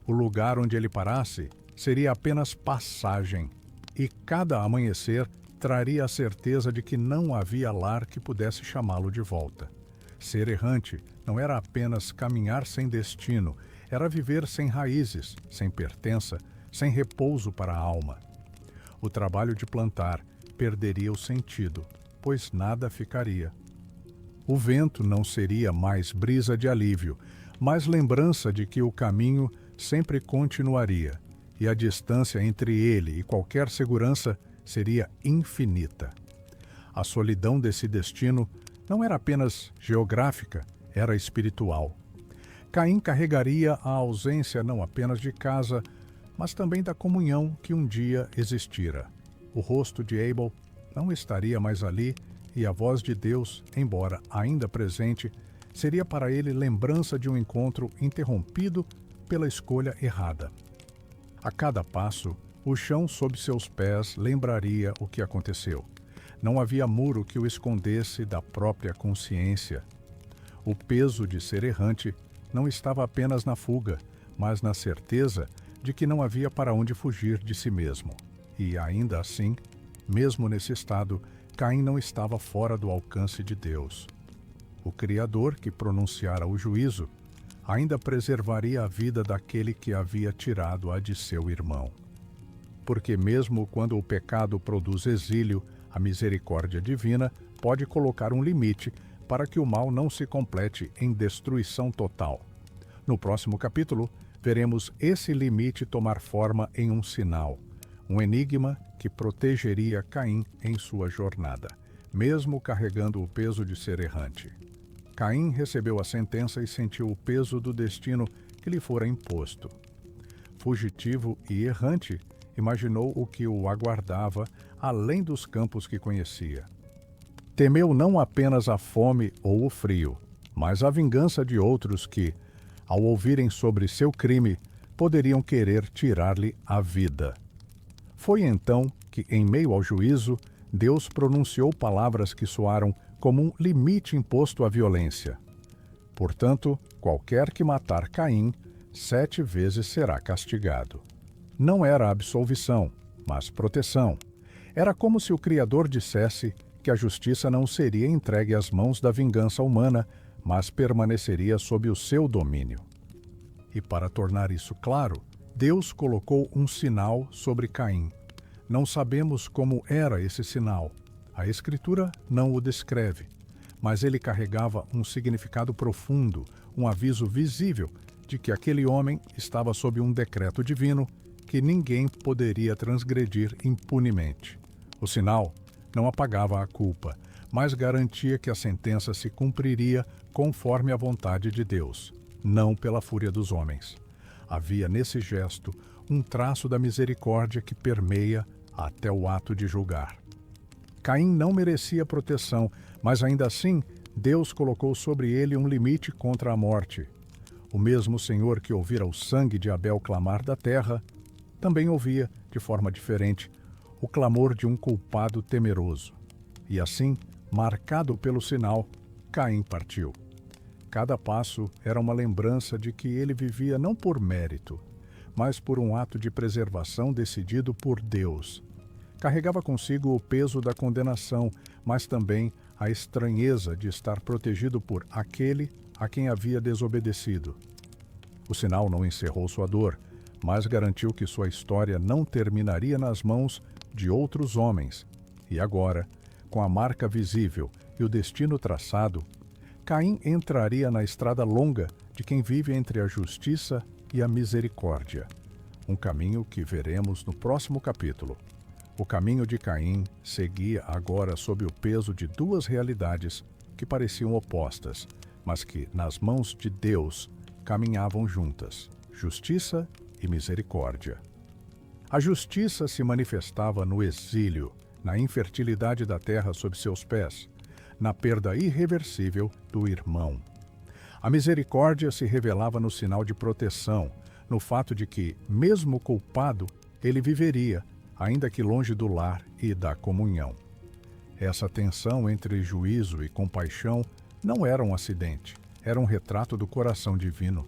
O lugar onde ele parasse seria apenas passagem, e cada amanhecer traria a certeza de que não havia lar que pudesse chamá-lo de volta. Ser errante não era apenas caminhar sem destino, era viver sem raízes, sem pertença, sem repouso para a alma. O trabalho de plantar perderia o sentido, pois nada ficaria. O vento não seria mais brisa de alívio, mas lembrança de que o caminho sempre continuaria, e a distância entre ele e qualquer segurança seria infinita. A solidão desse destino não era apenas geográfica, era espiritual. Caim carregaria a ausência não apenas de casa, mas também da comunhão que um dia existira. O rosto de Abel não estaria mais ali e a voz de Deus, embora ainda presente, seria para ele lembrança de um encontro interrompido pela escolha errada. A cada passo, o chão sob seus pés lembraria o que aconteceu. Não havia muro que o escondesse da própria consciência. O peso de ser errante não estava apenas na fuga, mas na certeza de que não havia para onde fugir de si mesmo. E ainda assim, mesmo nesse estado, Caim não estava fora do alcance de Deus. O Criador, que pronunciara o juízo, ainda preservaria a vida daquele que havia tirado a de seu irmão. Porque mesmo quando o pecado produz exílio, a misericórdia divina pode colocar um limite para que o mal não se complete em destruição total. No próximo capítulo, veremos esse limite tomar forma em um sinal, um enigma que protegeria Caim em sua jornada, mesmo carregando o peso de ser errante. Caim recebeu a sentença e sentiu o peso do destino que lhe fora imposto. Fugitivo e errante, imaginou o que o aguardava além dos campos que conhecia. Temeu não apenas a fome ou o frio, mas a vingança de outros que, ao ouvirem sobre seu crime, poderiam querer tirar-lhe a vida. Foi então que, em meio ao juízo, Deus pronunciou palavras que soaram como um limite imposto à violência. Portanto, qualquer que matar Caim, 7 vezes será castigado. Não era absolvição, mas proteção. Era como se o Criador dissesse que a justiça não seria entregue às mãos da vingança humana, mas permaneceria sob o seu domínio. E para tornar isso claro, Deus colocou um sinal sobre Caim. Não sabemos como era esse sinal. A Escritura não o descreve, mas ele carregava um significado profundo, um aviso visível de que aquele homem estava sob um decreto divino que ninguém poderia transgredir impunemente. O sinal não apagava a culpa, mas garantia que a sentença se cumpriria conforme a vontade de Deus, não pela fúria dos homens. Havia nesse gesto um traço da misericórdia que permeia até o ato de julgar. Caim não merecia proteção, mas ainda assim Deus colocou sobre ele um limite contra a morte. O mesmo Senhor que ouvira o sangue de Abel clamar da terra, também ouvia, de forma diferente, o clamor de um culpado temeroso. E assim, marcado pelo sinal, Caim partiu. Cada passo era uma lembrança de que ele vivia não por mérito, mas por um ato de preservação decidido por Deus. Carregava consigo o peso da condenação, mas também a estranheza de estar protegido por aquele a quem havia desobedecido. O sinal não encerrou sua dor, mas garantiu que sua história não terminaria nas mãos de outros homens. E agora, com a marca visível e o destino traçado, Caim entraria na estrada longa de quem vive entre a justiça e a misericórdia. Um caminho que veremos no próximo capítulo. O caminho de Caim seguia agora sob o peso de duas realidades que pareciam opostas, mas que, nas mãos de Deus, caminhavam juntas: justiça e misericórdia. A justiça se manifestava no exílio, na infertilidade da terra sob seus pés, na perda irreversível do irmão. A misericórdia se revelava no sinal de proteção, no fato de que, mesmo culpado, ele viveria, ainda que longe do lar e da comunhão. Essa tensão entre juízo e compaixão não era um acidente, era um retrato do coração divino.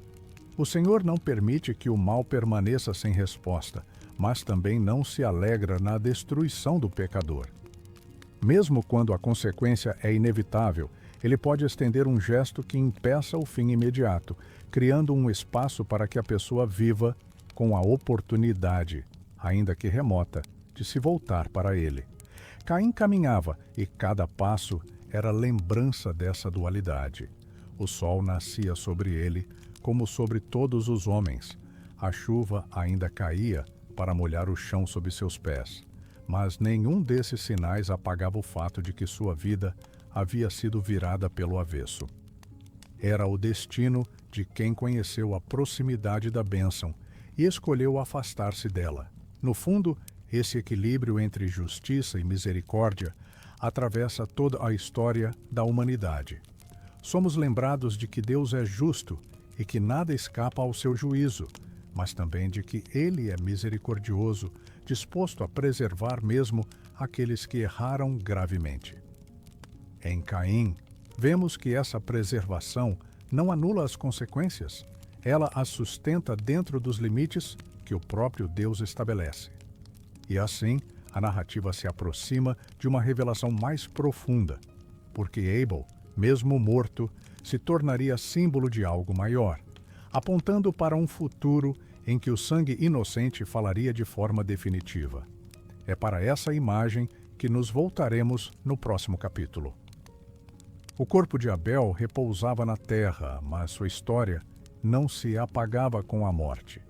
O Senhor não permite que o mal permaneça sem resposta, mas também não se alegra na destruição do pecador. Mesmo quando a consequência é inevitável, ele pode estender um gesto que impeça o fim imediato, criando um espaço para que a pessoa viva com a oportunidade, ainda que remota, de se voltar para ele. Caim caminhava e cada passo era lembrança dessa dualidade. O sol nascia sobre ele, como sobre todos os homens. A chuva ainda caía para molhar o chão sob seus pés. Mas nenhum desses sinais apagava o fato de que sua vida havia sido virada pelo avesso. Era o destino de quem conheceu a proximidade da bênção e escolheu afastar-se dela. No fundo, esse equilíbrio entre justiça e misericórdia atravessa toda a história da humanidade. Somos lembrados de que Deus é justo e que nada escapa ao seu juízo, mas também de que Ele é misericordioso, disposto a preservar mesmo aqueles que erraram gravemente. Em Caim, vemos que essa preservação não anula as consequências, ela as sustenta dentro dos limites que o próprio Deus estabelece. E assim, a narrativa se aproxima de uma revelação mais profunda, porque Abel, mesmo morto, se tornaria símbolo de algo maior, apontando para um futuro em que o sangue inocente falaria de forma definitiva. É para essa imagem que nos voltaremos no próximo capítulo. O corpo de Abel repousava na terra, mas sua história não se apagava com a morte.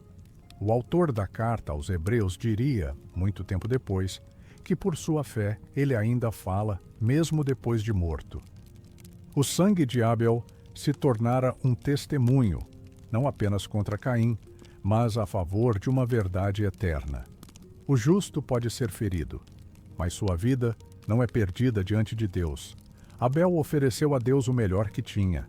O autor da carta aos Hebreus diria, muito tempo depois, que por sua fé ele ainda fala, mesmo depois de morto. O sangue de Abel se tornara um testemunho, não apenas contra Caim, mas a favor de uma verdade eterna. O justo pode ser ferido, mas sua vida não é perdida diante de Deus. Abel ofereceu a Deus o melhor que tinha,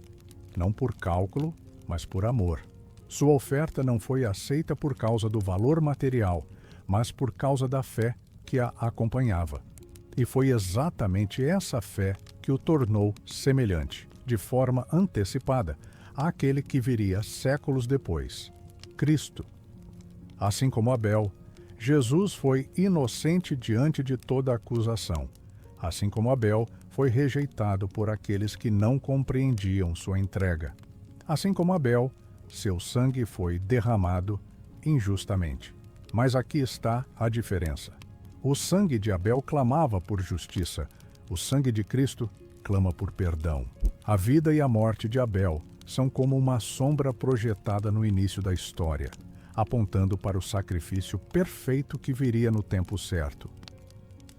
não por cálculo, mas por amor. Sua oferta não foi aceita por causa do valor material, mas por causa da fé que a acompanhava. E foi exatamente essa fé que o tornou semelhante, de forma antecipada, àquele que viria séculos depois, Cristo. Assim como Abel, Jesus foi inocente diante de toda acusação. Assim como Abel foi rejeitado por aqueles que não compreendiam sua entrega. Assim como Abel, seu sangue foi derramado injustamente. Mas aqui está a diferença. O sangue de Abel clamava por justiça. O sangue de Cristo clama por perdão. A vida e a morte de Abel são como uma sombra projetada no início da história, apontando para o sacrifício perfeito que viria no tempo certo.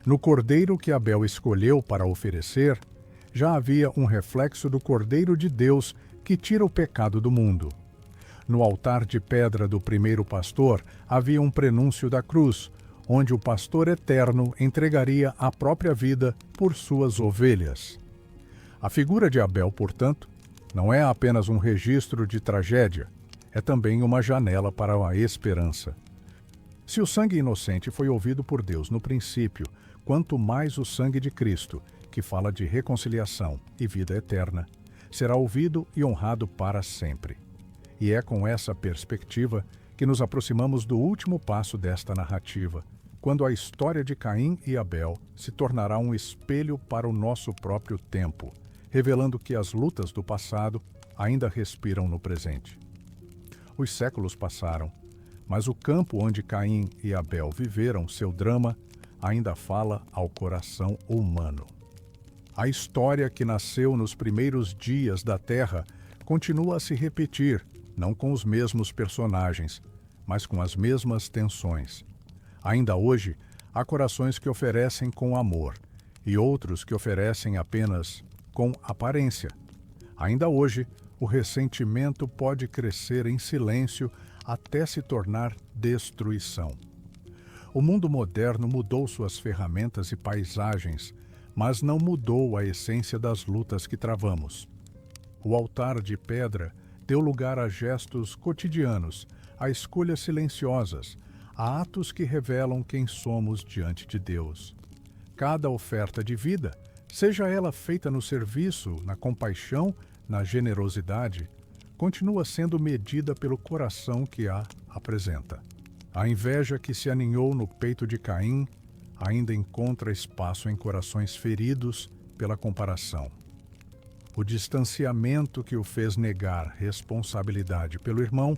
No cordeiro que Abel escolheu para oferecer, já havia um reflexo do Cordeiro de Deus que tira o pecado do mundo. No altar de pedra do primeiro pastor havia um prenúncio da cruz, onde o pastor eterno entregaria a própria vida por suas ovelhas. A figura de Abel, portanto, não é apenas um registro de tragédia, é também uma janela para a esperança. Se o sangue inocente foi ouvido por Deus no princípio, quanto mais o sangue de Cristo, que fala de reconciliação e vida eterna, será ouvido e honrado para sempre. E é com essa perspectiva que nos aproximamos do último passo desta narrativa, quando a história de Caim e Abel se tornará um espelho para o nosso próprio tempo, revelando que as lutas do passado ainda respiram no presente. Os séculos passaram, mas o campo onde Caim e Abel viveram seu drama ainda fala ao coração humano. A história que nasceu nos primeiros dias da Terra continua a se repetir, não com os mesmos personagens, mas com as mesmas tensões. Ainda hoje, há corações que oferecem com amor e outros que oferecem apenas com aparência. Ainda hoje, o ressentimento pode crescer em silêncio até se tornar destruição. O mundo moderno mudou suas ferramentas e paisagens, mas não mudou a essência das lutas que travamos. O altar de pedra deu lugar a gestos cotidianos, a escolhas silenciosas, a atos que revelam quem somos diante de Deus. Cada oferta de vida seja ela feita no serviço, na compaixão, na generosidade, continua sendo medida pelo coração que a apresenta. A inveja que se aninhou no peito de Caim ainda encontra espaço em corações feridos pela comparação. O distanciamento que o fez negar responsabilidade pelo irmão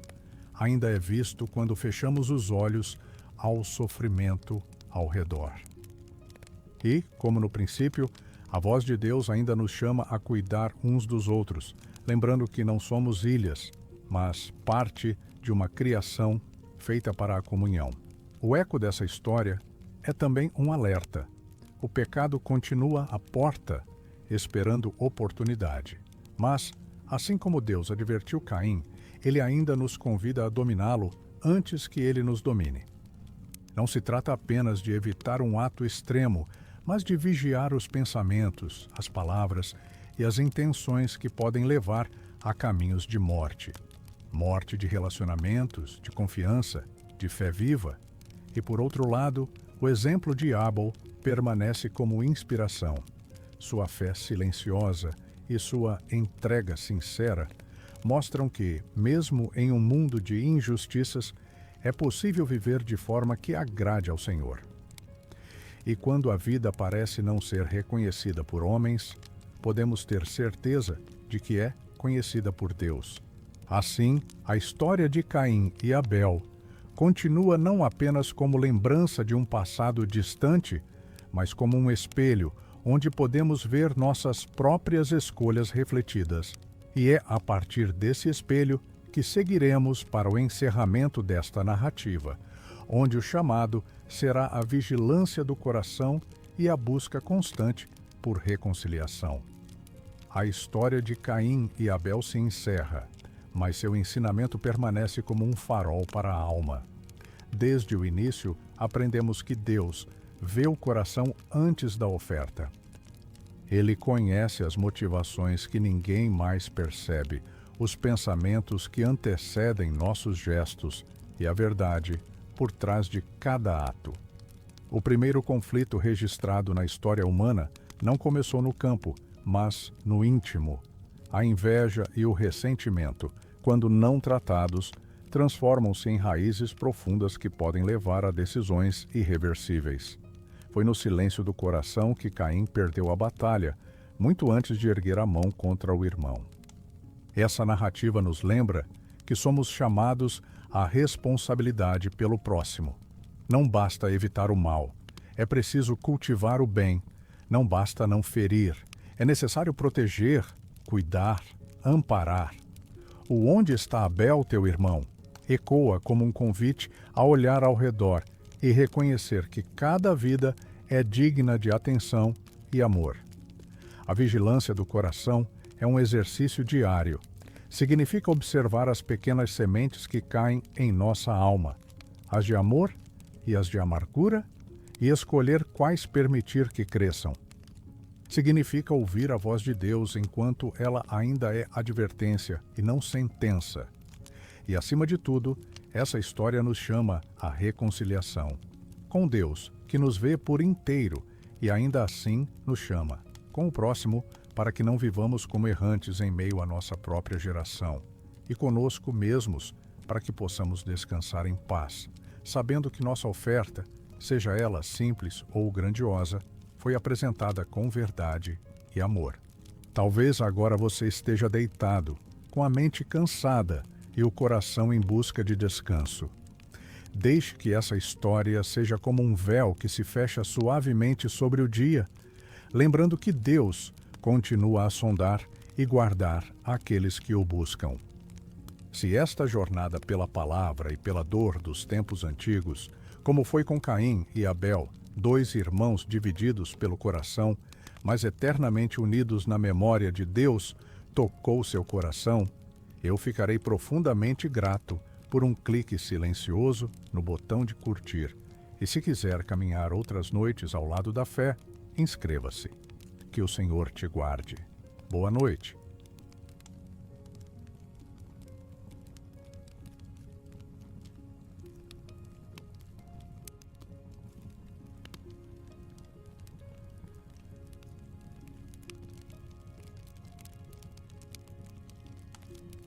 ainda é visto quando fechamos os olhos ao sofrimento ao redor. E, como no princípio, a voz de Deus ainda nos chama a cuidar uns dos outros, lembrando que não somos ilhas, mas parte de uma criação feita para a comunhão. O eco dessa história é também um alerta. O pecado continua à porta, esperando oportunidade. Mas, assim como Deus advertiu Caim, ele ainda nos convida a dominá-lo antes que ele nos domine. Não se trata apenas de evitar um ato extremo, mas de vigiar os pensamentos, as palavras e as intenções que podem levar a caminhos de morte. Morte de relacionamentos, de confiança, de fé viva. E, por outro lado, o exemplo de Abel permanece como inspiração. Sua fé silenciosa e sua entrega sincera mostram que, mesmo em um mundo de injustiças, é possível viver de forma que agrade ao Senhor. E quando a vida parece não ser reconhecida por homens, podemos ter certeza de que é conhecida por Deus. Assim, a história de Caim e Abel continua não apenas como lembrança de um passado distante, mas como um espelho onde podemos ver nossas próprias escolhas refletidas. E é a partir desse espelho que seguiremos para o encerramento desta narrativa, onde o chamado será a vigilância do coração e a busca constante por reconciliação. A história de Caim e Abel se encerra, mas seu ensinamento permanece como um farol para a alma. Desde o início, aprendemos que Deus vê o coração antes da oferta. Ele conhece as motivações que ninguém mais percebe, os pensamentos que antecedem nossos gestos e a verdade por trás de cada ato. O primeiro conflito registrado na história humana não começou no campo, mas no íntimo. A inveja e o ressentimento, quando não tratados, transformam-se em raízes profundas que podem levar a decisões irreversíveis. Foi no silêncio do coração que Caim perdeu a batalha, muito antes de erguer a mão contra o irmão. Essa narrativa nos lembra que somos chamados à responsabilidade pelo próximo. Não basta evitar o mal, é preciso cultivar o bem. Não basta não ferir, é necessário proteger, cuidar, amparar. O onde está Abel, teu irmão, ecoa como um convite a olhar ao redor e reconhecer que cada vida é digna de atenção e amor. A vigilância do coração é um exercício diário. Significa observar as pequenas sementes que caem em nossa alma, as de amor e as de amargura, e escolher quais permitir que cresçam. Significa ouvir a voz de Deus enquanto ela ainda é advertência e não sentença. E, acima de tudo, essa história nos chama à reconciliação com Deus, que nos vê por inteiro e ainda assim nos chama, com o próximo, para que não vivamos como errantes em meio à nossa própria geração, e conosco mesmos, para que possamos descansar em paz, sabendo que nossa oferta, seja ela simples ou grandiosa, foi apresentada com verdade e amor. Talvez agora você esteja deitado, com a mente cansada e o coração em busca de descanso. Deixe que essa história seja como um véu que se fecha suavemente sobre o dia, lembrando que Deus continua a sondar e guardar aqueles que o buscam. Se esta jornada pela palavra e pela dor dos tempos antigos, como foi com Caim e Abel, dois irmãos divididos pelo coração, mas eternamente unidos na memória de Deus, tocou seu coração, eu ficarei profundamente grato por um clique silencioso no botão de curtir. E se quiser caminhar outras noites ao lado da fé, inscreva-se. Que o Senhor te guarde. Boa noite.